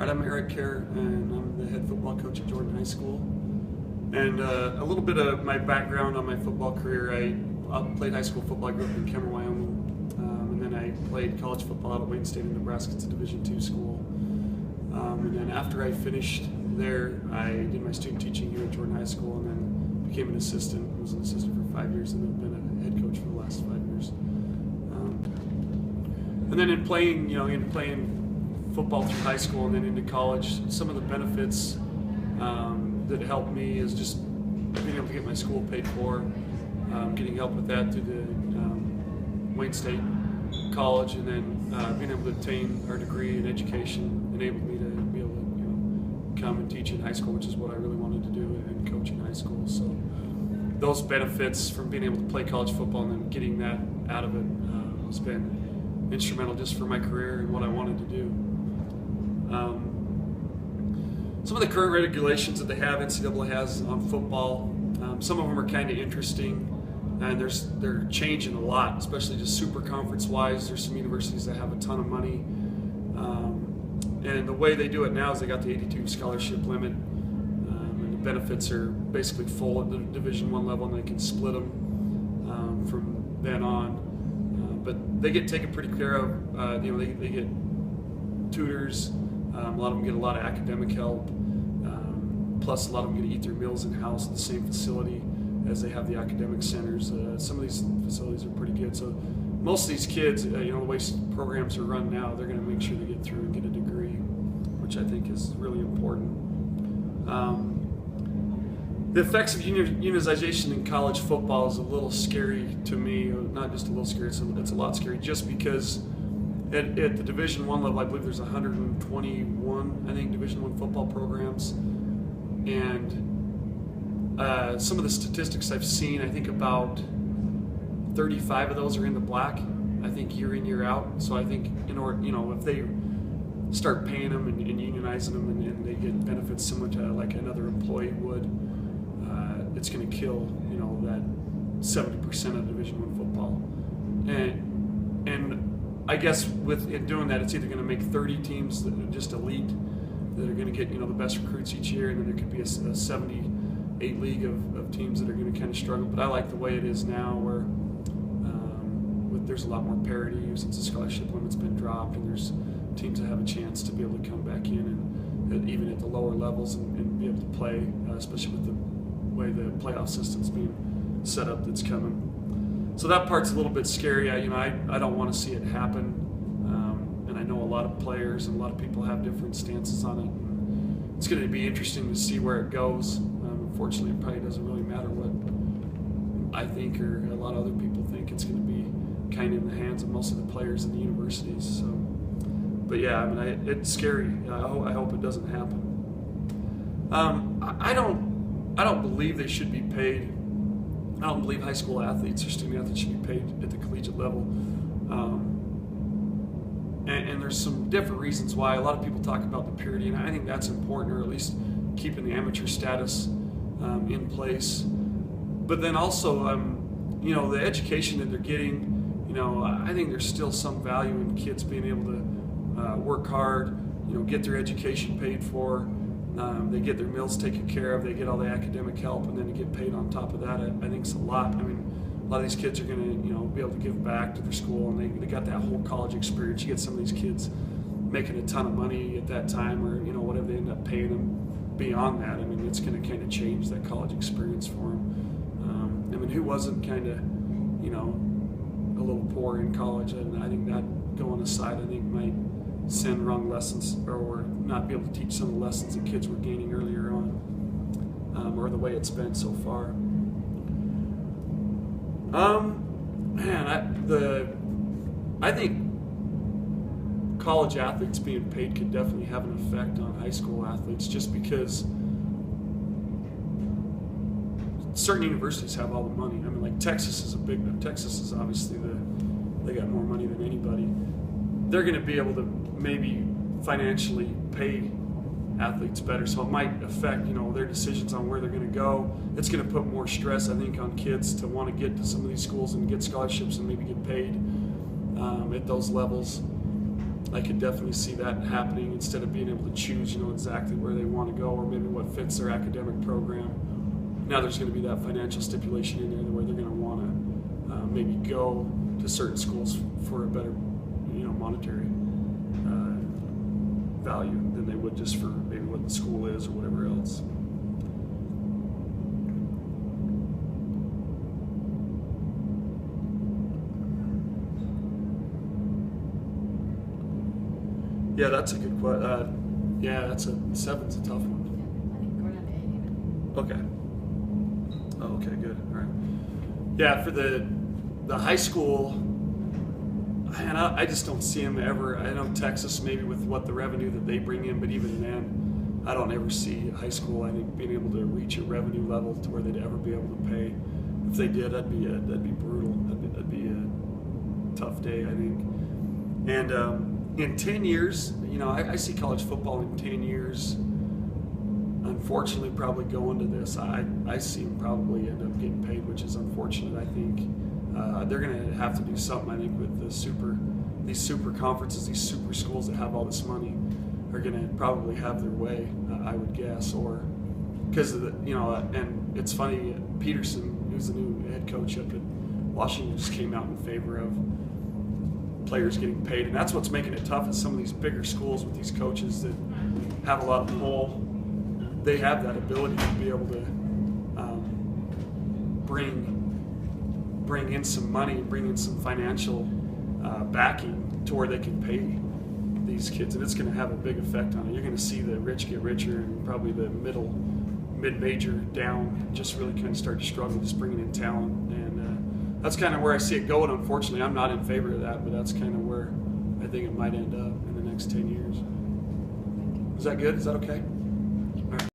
All right, I'm Eric Kjar, and I'm the head football coach at Jordan High School. And a little bit of my background on my football career. I played high school football. I grew up in Kemmer, Wyoming, and then I played college football out at Wayne State in Nebraska. It's a Division II school. And then after I finished there, I did my student teaching here at Jordan High School, and then became an assistant. I was an assistant for 5 years, and then been a head coach for the last 5 years. And then in playing football through high school and then into college, some of the benefits that helped me is just being able to get my school paid for, getting help with that through the Wayne State College, and then being able to obtain our degree in education enabled me to be able to come and teach in high school, which is what I really wanted to do, and coach in high school. So those benefits from being able to play college football and then getting that out of it has been instrumental just for my career and what I wanted to do. Some of the current regulations that they have, NCAA has on football, some of them are kind of interesting, and they're changing a lot, especially just super conference wise. There's some universities that have a ton of money, and the way they do it now is they got the 82 scholarship limit, and the benefits are basically full at the Division I level, and they can split them from then on. But they get taken pretty care of. They get tutors. A lot of them get a lot of academic help. Plus, a lot of them get to eat their meals in-house at the same facility as they have the academic centers. Some of these facilities are pretty good. So most of these kids, the way programs are run now, they're going to make sure they get through and get a degree, which I think is really important. The effects of unionization in college football is a little scary to me. Not just a little scary, it's a lot scary, just because at the Division I level, I believe there's 121, Division I football programs. And some of the statistics I've seen, I think about 35 of those are in the black, I think year in, year out. So I think if they start paying them and unionizing them and they get benefits similar to like another employee would, it's going to kill, that 70% of Division I football. And I guess in doing that, it's either going to make 30 teams that are just elite, that are going to get the best recruits each year, and then there could be a 78 league of teams that are going to kind of struggle. But I like the way it is now, where there's a lot more parity since the scholarship limit's been dropped, and there's teams that have a chance to be able to come back in and even at the lower levels and be able to play, especially with the way the playoff system's being set up that's coming. So that part's a little bit scary. I don't want to see it happen. And I know a lot of players and a lot of people have different stances on it. It's going to be interesting to see where it goes. Unfortunately, it probably doesn't really matter what I think or a lot of other people think. It's going to be kind of in the hands of most of the players in the universities. So, but yeah, it's scary. I hope it doesn't happen. I don't believe they should be paid. I don't believe high school athletes or student athletes should be paid at the collegiate level. And there's some different reasons why. A lot of people talk about the purity, and I think that's important, or at least keeping the amateur status in place. But then also, the education that they're getting, I think there's still some value in kids being able to work hard, get their education paid for. They get their meals taken care of, they get all the academic help, and then to get paid on top of that, I think it's a lot. A lot of these kids are going to, be able to give back to their school, and they got that whole college experience. You get some of these kids making a ton of money at that time, or whatever they end up paying them beyond that. It's going to kind of change that college experience for them. Who wasn't kind of, a little poor in college? And I think that, going aside, I think might send wrong lessons, or not be able to teach some of the lessons that kids were gaining earlier on, or the way it's been so far. I think college athletes being paid could definitely have an effect on high school athletes, just because certain universities have all the money. Like Texas is Texas is obviously they got more money than anybody. They're going to be able to maybe financially pay athletes better, so it might affect their decisions on where they're going to go. It's going to put more stress, I think, on kids to want to get to some of these schools and get scholarships and maybe get paid at those levels. I could definitely see that happening instead of being able to choose, exactly where they want to go or maybe what fits their academic program. Now there's going to be that financial stipulation in there where they're going to want to maybe go to certain schools for a better, monetary value than they would just for maybe what the school is or whatever else. Yeah, that's a good question. Yeah, seven's a tough one. I think going on to 8 even. Oh, okay, good. All right. Yeah, for the high school, and I just don't see them ever. I know Texas maybe with what the revenue that they bring in, but even then, I don't ever see high school, I think, being able to reach a revenue level to where they'd ever be able to pay. If they did, that'd be brutal. That'd be a tough day, I think. And in 10 years, I see college football in 10 years, unfortunately, probably going to this. I see them probably end up getting paid, which is unfortunate, I think. They're going to have to do something, I think, with these super conferences, these super schools that have all this money are going to probably have their way, I would guess, or because of and it's funny, Peterson, who's the new head coach up at Washington, just came out in favor of players getting paid, and that's what's making it tough. Is some of these bigger schools with these coaches that have a lot of pull, they have that ability to be able to bring in some money, bring in some financial backing to where they can pay these kids, and it's going to have a big effect on it. You're going to see the rich get richer, and probably the mid-major down just really kind of start to struggle just bringing in talent, and that's kind of where I see it going. Unfortunately, I'm not in favor of that, but that's kind of where I think it might end up in the next 10 years. Is that good? Is that okay?